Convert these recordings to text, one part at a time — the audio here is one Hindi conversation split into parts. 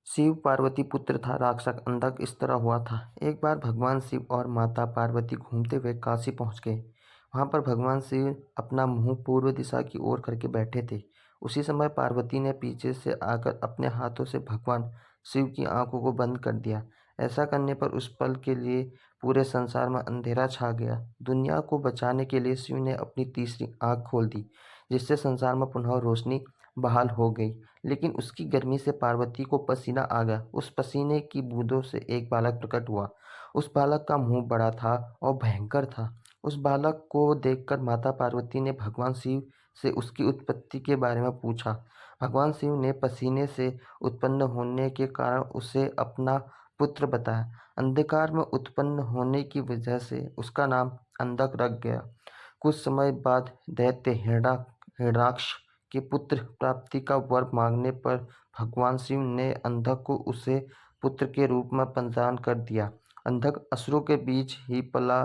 शिव पार्वती पुत्र था राक्षस अंधक इस तरह हुआ था। एक बार भगवान शिव और माता पार्वती घूमते हुए काशी पहुंच गए। वहां पर भगवान शिव अपना मुंह पूर्व दिशा की ओर करके बैठे थे। उसी समय पार्वती ने पीछे से आकर अपने हाथों से भगवान शिव की आंखों को बंद कर दिया। ऐसा करने पर उस पल के लिए पूरे संसार में अंधेरा छा गया। दुनिया को बचाने के लिए शिव ने अपनी तीसरी आंख खोल दी, जिससे संसार में पुनः रोशनी बहाल हो गई। लेकिन उसकी गर्मी से पार्वती को पसीना आ गया। उस पसीने की बूंदों से एक बालक प्रकट हुआ। उस बालक का मुंह बड़ा था और भयंकर था। उस बालक को देखकर माता पार्वती ने भगवान शिव से उसकी उत्पत्ति के बारे में पूछा। भगवान शिव ने पसीने से उत्पन्न होने के कारण उसे अपना पुत्र बताया। अंधकार में उत्पन्न होने की वजह से उसका नाम अंधक रख गया। कुछ समय बाद दैत्य हिरण्याक्ष के पुत्र प्राप्ति का वर मांगने पर भगवान शिव ने अंधक को उसे पुत्र के रूप में प्रदान कर दिया। अंधक असुरों के बीच ही पला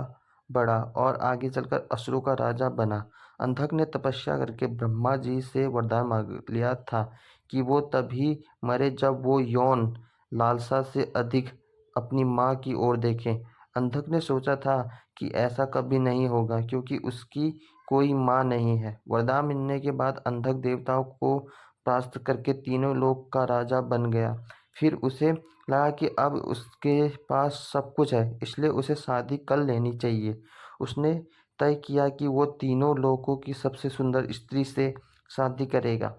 बढ़ा और आगे चलकर असुरों का राजा बना। अंधक ने तपस्या करके ब्रह्मा जी से वरदान मांग लिया था कि वो तभी मरे जब वो यौन लालसा से अधिक अपनी माँ की ओर देखें। अंधक ने सोचा था कि ऐसा कभी नहीं होगा, क्योंकि उसकी कोई माँ नहीं है। वरदान मिलने के बाद अंधक देवताओं को परास्त करके तीनों लोक का राजा बन गया। फिर उसे लगा कि अब उसके पास सब कुछ है, इसलिए उसे शादी कर लेनी चाहिए। उसने तय किया कि वो तीनों लोकों की सबसे सुंदर स्त्री से शादी करेगा।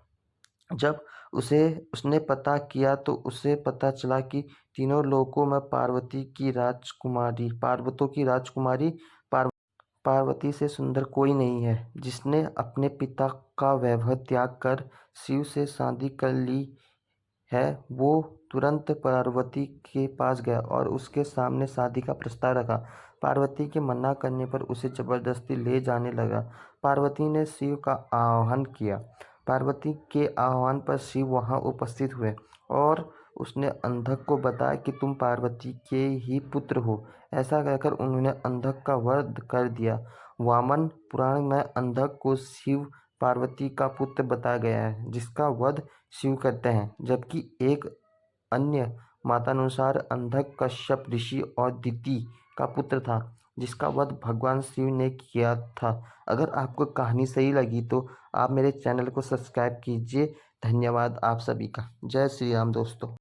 जब उसने पता किया तो उसे पता चला कि तीनों लोकों में पार्वतों की राजकुमारी पार्वती से सुंदर कोई नहीं है। जिसने अपने पिता का वैभव त्याग कर शिव से शादी कर ली है, वो तुरंत पार्वती के पास गया और उसके सामने शादी का प्रस्ताव रखा। पार्वती के मना करने पर उसे जबरदस्ती ले जाने लगा। पार्वती ने शिव का आह्वान किया। पार्वती के आह्वान पर शिव वहां उपस्थित हुए और उसने अंधक को बताया कि तुम पार्वती के ही पुत्र हो। ऐसा कहकर उन्होंने अंधक का वध कर दिया। वामन पुराण में अंधक को शिव पार्वती का पुत्र बताया गया है, जिसका वध शिव करते हैं। जबकि एक अन्य मतानुसार अंधक कश्यप ऋषि और दिति का पुत्र था, जिसका वध भगवान शिव ने किया था। अगर आपको कहानी सही लगी तो आप मेरे चैनल को सब्सक्राइब कीजिए। धन्यवाद आप सभी का। जय श्री राम दोस्तों।